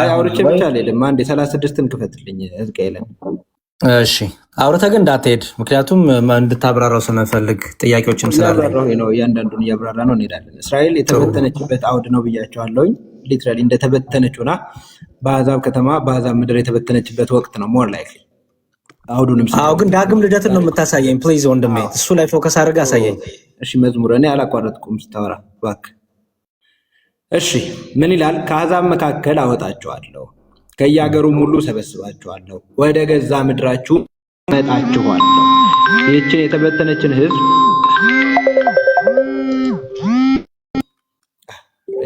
አውርቼ ብቻ አልሄድም። አንዴ 36ን ክፈትልኝ እዝቅኤልን። እሺ አውርተህ ግን እንዳትሄድ፣ ምክንያቱም እንድታብራራው ስለምፈልግ ጥያቄዎችም ስላለ ነው። እያንዳንዱን እያብራራ ነው እንሄዳለን። እስራኤል የተበተነችበት አውድ ነው ብያቸዋለሁኝ። ሊትራሊ እንደተበተነች ሆና በአሕዛብ ከተማ በአሕዛብ ምድር የተበተነችበት ወቅት ነው ሞር ላይክሊ አውዱንም። አዎ ግን ዳግም ልደትን ነው የምታሳየኝ። ፕሊዝ ወንድሜ እሱ ላይ ፎከስ አድርገህ አሳየኝ። እሺ መዝሙር እኔ አላቋረጥኩም ስታወራ እባክህ። እሺ ምን ይላል? ከአሕዛብ መካከል አወጣችኋለሁ፣ ከየአገሩም ሁሉ ሰበስባችኋለሁ፣ ወደ ገዛ ምድራችሁ መጣችኋለሁ። ይህችን የተበተነችን ህዝብ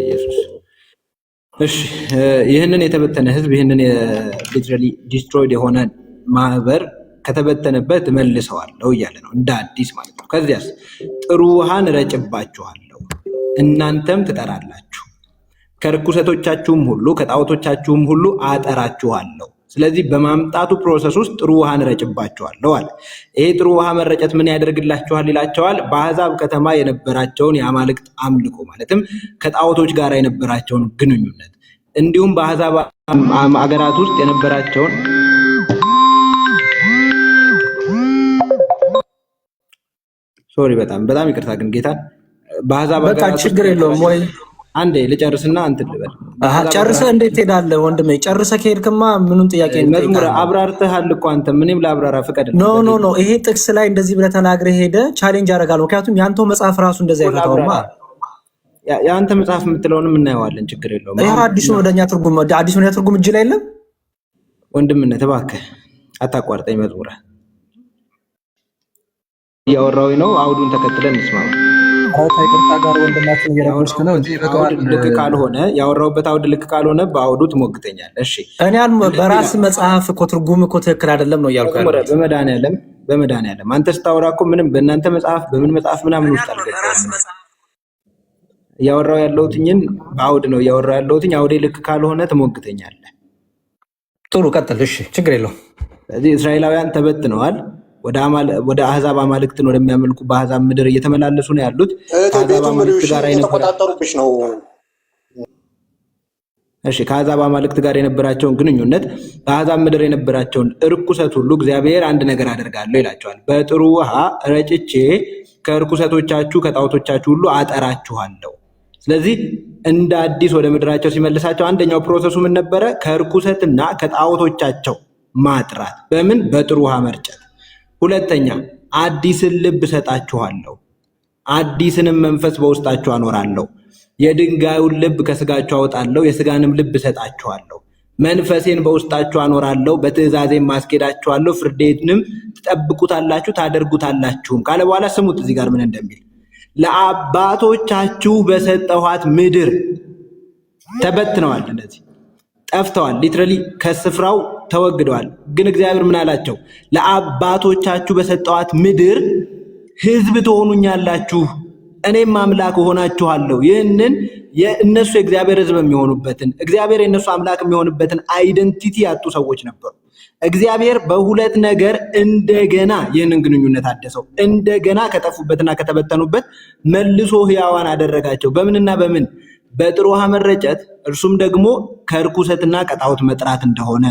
ኢየሱስ እሺ ይህንን የተበተነ ህዝብ ይህንን ሊትራሊ ዲስትሮይድ የሆነ ማህበር ከተበተነበት መልሰዋለሁ እያለ ነው፣ እንደ አዲስ ማለት ነው። ከዚያስ ጥሩ ውሃን እረጭባችኋለሁ፣ እናንተም ትጠራላችሁ፣ ከርኩሰቶቻችሁም ሁሉ ከጣዖቶቻችሁም ሁሉ አጠራችኋለሁ። ስለዚህ በማምጣቱ ፕሮሰስ ውስጥ ጥሩ ውሃን እረጭባችኋለሁ አለ። ይሄ ጥሩ ውሃ መረጨት ምን ያደርግላችኋል ይላቸዋል? በአሕዛብ ከተማ የነበራቸውን የአማልክት አምልኮ ማለትም ከጣዖቶች ጋር የነበራቸውን ግንኙነት እንዲሁም በአሕዛብ አገራት ውስጥ የነበራቸውን ሶሪ በጣም ይቅርታ ግን ጌታ በአሕዛብ አገራት ችግር የለውም ወይ አንዴ ልጨርስና እንትን ልበል። ጨርሰህ እንዴት ትሄዳለህ ወንድሜ? ጨርሰህ ከሄድክማ ምኑን ጥያቄ ነው? መዝሙር አብራርተሃል እኮ አንተ። ምንም ለአብራራ ፍቀድ። ኖ ይሄ ጥቅስ ላይ እንደዚህ ብለህ ተናግረህ ሄደህ ቻሌንጅ አደርጋለሁ። ምክንያቱም ያንተው መጽሐፍ ራሱ እንደዛ አይፈታውማ። የአንተ መጽሐፍ የምትለውንም እናየዋለን። ችግር የለውም። ይሄ አዲሱን ወደኛ ትርጉም እጅ ላይ የለም። ወንድምነት እባክህ አታቋርጠኝ። መዝሙር እያወራሁኝ ነው። አውዱን ተከትለን እንስማ። ከይቅርታ ጋር ወንድማችን እየረበሽክ ነው እንጂ ልክ ካልሆነ ያወራሁበት አውድ ልክ ካልሆነ በአውዱ ትሞግተኛለህ። እሺ እኔ በራስ መጽሐፍ እኮ ትርጉም እኮ ትክክል አይደለም ነው እያልኩ ያለው። በመድኃኒዓለም አንተ ስታወራ እኮ ምንም በእናንተ መጽሐፍ በምን መጽሐፍ ምናምን ውስጥ አልገባም። እያወራሁ ያለሁትኝን በአውድ ነው እያወራሁ ያለሁትኝ። አውዴ ልክ ካልሆነ ትሞግተኛለህ። ጥሩ ቀጥል። እሺ ችግር የለውም። ስለዚህ እስራኤላውያን ተበትነዋል። ወደ አሕዛብ አማልክትን ወደሚያመልኩ በአሕዛብ ምድር እየተመላለሱ ነው ያሉት። ከአሕዛብ አማልክት ጋር የነበራቸውን ግንኙነት፣ በአሕዛብ ምድር የነበራቸውን እርኩሰት ሁሉ እግዚአብሔር አንድ ነገር አደርጋለሁ ይላቸዋል። በጥሩ ውሃ ረጭቼ ከእርኩሰቶቻችሁ ከጣዖቶቻችሁ ሁሉ አጠራችኋለሁ። ስለዚህ እንደ አዲስ ወደ ምድራቸው ሲመልሳቸው አንደኛው ፕሮሰሱ ምን ነበረ? ከእርኩሰትና ከጣዖቶቻቸው ማጥራት። በምን? በጥሩ ውሃ መርጨት። ሁለተኛ አዲስን ልብ እሰጣችኋለሁ፣ አዲስንም መንፈስ በውስጣችሁ አኖራለሁ። የድንጋዩን ልብ ከስጋችሁ አወጣለሁ፣ የስጋንም ልብ እሰጣችኋለሁ። መንፈሴን በውስጣችሁ አኖራለሁ፣ በትእዛዜም ማስኬዳችኋለሁ። ፍርዴንም ትጠብቁታላችሁ ታደርጉታላችሁም ካለ በኋላ ስሙት እዚህ ጋር ምን እንደሚል። ለአባቶቻችሁ በሰጠኋት ምድር ተበትነዋል፣ እንደዚህ ጠፍተዋል፣ ሊትራሊ ከስፍራው ተወግደዋል። ግን እግዚአብሔር ምን አላቸው? ለአባቶቻችሁ በሰጠኋት ምድር ሕዝብ ትሆኑኛላችሁ፣ እኔም አምላክ እሆናችኋለሁ። ይህንን የእነሱ የእግዚአብሔር ሕዝብ የሚሆኑበትን እግዚአብሔር የእነሱ አምላክ የሚሆንበትን አይደንቲቲ ያጡ ሰዎች ነበሩ። እግዚአብሔር በሁለት ነገር እንደገና ይህንን ግንኙነት አደሰው። እንደገና ከጠፉበትና ከተበተኑበት መልሶ ሕያዋን አደረጋቸው። በምንና በምን? በጥሩ ውሃ መረጨት፣ እርሱም ደግሞ ከርኩሰትና ከጣዖት መጥራት እንደሆነ፣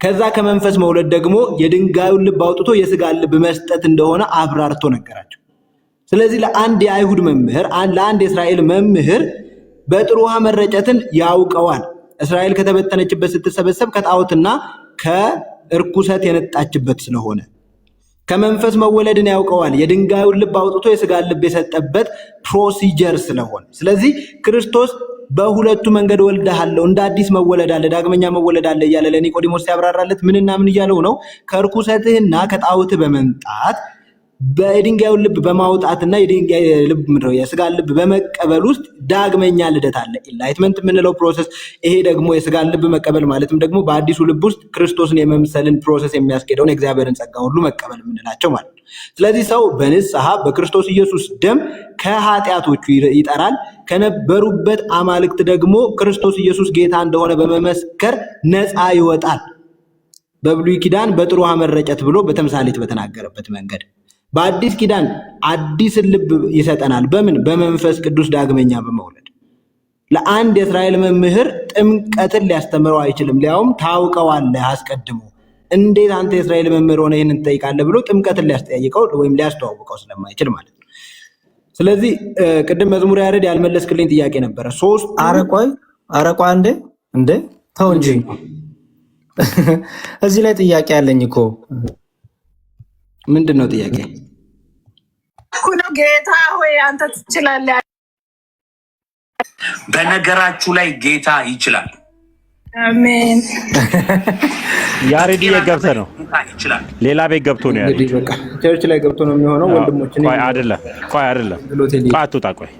ከዛ ከመንፈስ መውለድ ደግሞ የድንጋዩን ልብ አውጥቶ የስጋን ልብ መስጠት እንደሆነ አብራርቶ ነገራቸው። ስለዚህ ለአንድ የአይሁድ መምህር፣ ለአንድ የእስራኤል መምህር በጥሩ ውሃ መረጨትን ያውቀዋል። እስራኤል ከተበተነችበት ስትሰበሰብ ከጣዖትና ከእርኩሰት የነጣችበት ስለሆነ፣ ከመንፈስ መወለድን ያውቀዋል። የድንጋዩን ልብ አውጥቶ የስጋን ልብ የሰጠበት ፕሮሲጀር ስለሆነ፣ ስለዚህ ክርስቶስ በሁለቱ መንገድ ወልደሃለሁ፣ እንደ አዲስ መወለድ አለ፣ ዳግመኛ መወለድ አለ እያለ ለኒቆዲሞስ ሲያብራራለት ምንና ምን እያለው ነው? ከርኩሰትህና ከጣዖትህ በመምጣት በድንጋዩን ልብ በማውጣትና የድንጋይ ልብ ምንድነው የስጋን ልብ በመቀበል ውስጥ ዳግመኛ ልደት አለ። ኢንላይትመንት የምንለው ፕሮሰስ ይሄ ደግሞ የስጋን ልብ መቀበል ማለትም ደግሞ በአዲሱ ልብ ውስጥ ክርስቶስን የመምሰልን ፕሮሰስ የሚያስኬደውን የእግዚአብሔርን ጸጋ ሁሉ መቀበል የምንላቸው ማለት ነው። ስለዚህ ሰው በንስሐ በክርስቶስ ኢየሱስ ደም ከኃጢአቶቹ ይጠራል። ከነበሩበት አማልክት ደግሞ ክርስቶስ ኢየሱስ ጌታ እንደሆነ በመመስከር ነፃ ይወጣል። በብሉይ ኪዳን በጥሩ ውሃ መረጨት ብሎ በተምሳሌት በተናገረበት መንገድ በአዲስ ኪዳን አዲስ ልብ ይሰጠናል። በምን? በመንፈስ ቅዱስ ዳግመኛ በመውለድ። ለአንድ የእስራኤል መምህር ጥምቀትን ሊያስተምረው አይችልም። ሊያውም ታውቀዋለህ አስቀድሞ እንዴት አንተ የእስራኤል መምህር ሆነ ይህንን ትጠይቃለህ ብሎ ጥምቀትን ሊያስጠያይቀው ወይም ሊያስተዋውቀው ስለማይችል ማለት ነው። ስለዚህ ቅድም መዝሙር ያሬድ ያልመለስክልኝ ጥያቄ ነበረ። ሶስት አረቋ እንዴ ተው እንጂ እዚህ ላይ ጥያቄ ያለኝ እኮ። ምንድን ነው ጥያቄ? ጌታ ሆይ አንተ ትችላለህ። በነገራችሁ ላይ ጌታ ይችላል። አሜን። ያሬድ ገብተህ ነው? ሌላ ቤት ገብቶ ነው ያሬድ? ቸርች ላይ ገብቶ ነው የሚሆነው። ወንድሞችን ቆይ አይደለም አትውጣ። ቆይ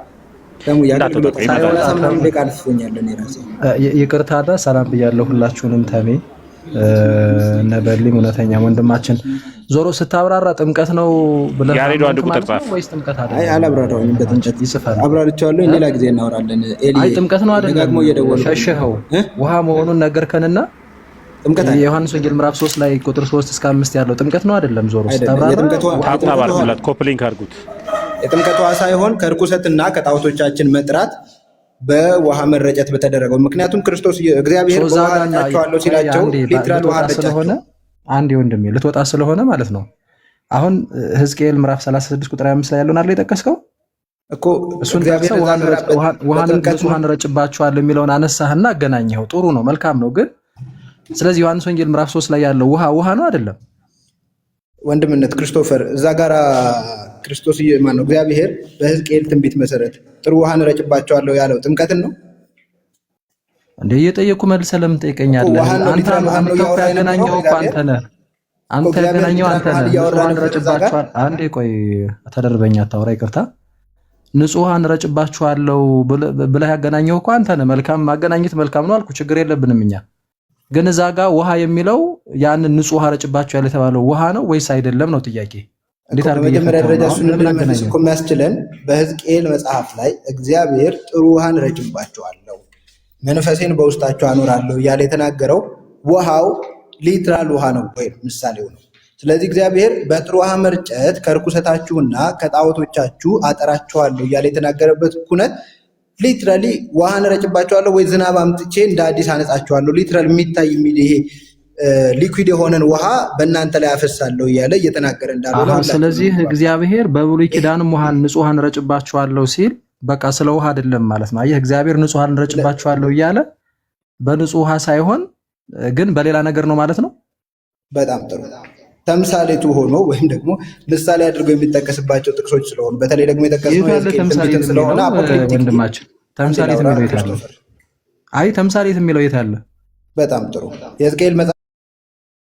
ይቅርታና ሰላም ብያለሁ ሁላችሁንም። ተሜ ነበልኝ እውነተኛ ወንድማችን ዞሮ ስታብራራ ጥምቀት ነው ብለህ ያሬድ አንድ ቁጥር ጻፍ ወይስ ጥምቀት አይደለም? አይ አላብራራውም። በጥምቀት ይጽፋል። አብራርቻለሁ። ሌላ ጊዜ እናወራለን። አይ ጥምቀት ነው አይደለም? ሸሸኸው ውሃ መሆኑን ነገርከንና ጥምቀት የዮሐንስ ወንጌል ምዕራፍ 3 ላይ ቁጥር 3 እስከ 5 ያለው ጥምቀት ነው አይደለም? ዞሮ ስታብራራ ታባርኩላት ኮፕሊንክ አድርጉት። የጥምቀት ውሃ ሳይሆን ከርኩሰትና ከጣዖቶቻችን መጥራት በውሃ መረጨት በተደረገው። ምክንያቱም ክርስቶስ እግዚአብሔር ውሃ አረጫቸዋለሁ ሲላቸው ሊትራል ውሃ ስለሆነ አንድ ወንድሜ ልትወጣ ስለሆነ ማለት ነው። አሁን ሕዝቅኤል ምዕራፍ 36 ቁጥር 5 ላይ ያለውን አይደል የጠቀስከው እኮ እሱን ጠቅሰህ ውሃን ረጭባቸዋለሁ የሚለውን አነሳህና አገናኘኸው። ጥሩ ነው፣ መልካም ነው። ግን ስለዚህ ዮሐንስ ወንጌል ምዕራፍ 3 ላይ ያለው ውሃ ነው አይደለም? ወንድምነት ክርስቶፈር እዛ ጋራ ክርስቶስ ማን ነው? እግዚአብሔር በሕዝቅኤል ትንቢት መሰረት ጥሩ ውሃን ረጭባቸዋለሁ ያለው ጥምቀትን ነው እንዴ? እየጠየኩ መልሰህ ለምን ጠይቀኛለህ? አንተ ያገናኘው እኮ አንተ ነህ። አንተ ያገናኘው አንተ ነህ። ውሃን ረጭባቸዋል። አንዴ ቆይ ተደርበኛ አታውራ፣ ይቅርታ። ንጹህ ውሃን ረጭባቸዋለሁ ብለህ ያገናኘው እኮ አንተ ነህ። መልካም ማገናኘት መልካም ነው አልኩ፣ ችግር የለብንም እኛ። ግን እዛ ጋር ውሃ የሚለው ያንን ንጹህ ውሃ ረጭባቸው ያለ የተባለው ውሃ ነው ወይስ አይደለም ነው ጥያቄ። እንዴት አድርገህ በመጀመሪያ ደረጃ እሱን ለመመለስ እኮ የሚያስችለን በሕዝቅኤል መጽሐፍ ላይ እግዚአብሔር ጥሩ ውሃን ረጭባቸዋለሁ መንፈሴን በውስጣቸው አኖራለሁ እያለ የተናገረው ውሃው ሊትራል ውሃ ነው ወይ ምሳሌው ነው። ስለዚህ እግዚአብሔር በጥሩ ውሃ መርጨት ከርኩሰታችሁና ከጣዖቶቻችሁ አጠራችኋለሁ እያለ የተናገረበት ኩነት ሊትራሊ ውሃን ረጭባቸዋለሁ ወይ ዝናብ አምጥቼ እንደ አዲስ አነጻቸዋለሁ ሊትራል የሚታይ ይሄ ሊኩዊድ የሆነን ውሃ በእናንተ ላይ አፈሳለሁ እያለ እየተናገረ እንዳለ ነው። ስለዚህ እግዚአብሔር በብሉይ ኪዳንም ውሃን ንጹህ ውሃን ረጭባቸዋለሁ ሲል በቃ ስለ ውሃ አይደለም ማለት ነው። አየህ እግዚአብሔር ንጹህ ውሃን ረጭባቸዋለሁ እያለ በንጹህ ውሃ ሳይሆን ግን በሌላ ነገር ነው ማለት ነው። በጣም ጥሩ ተምሳሌቱ ሆኖ ወይም ደግሞ ምሳሌ አድርጎ የሚጠቀስባቸው ጥቅሶች ስለሆኑ በተለይ ደግሞ የጠቀስነው ስለሆነ ወንድማችን ተምሳሌት የሚለው የት አለ? አይ ተምሳሌት የሚለው የት አለ? በጣም ጥሩ የሕዝቅኤል መጽሐፍ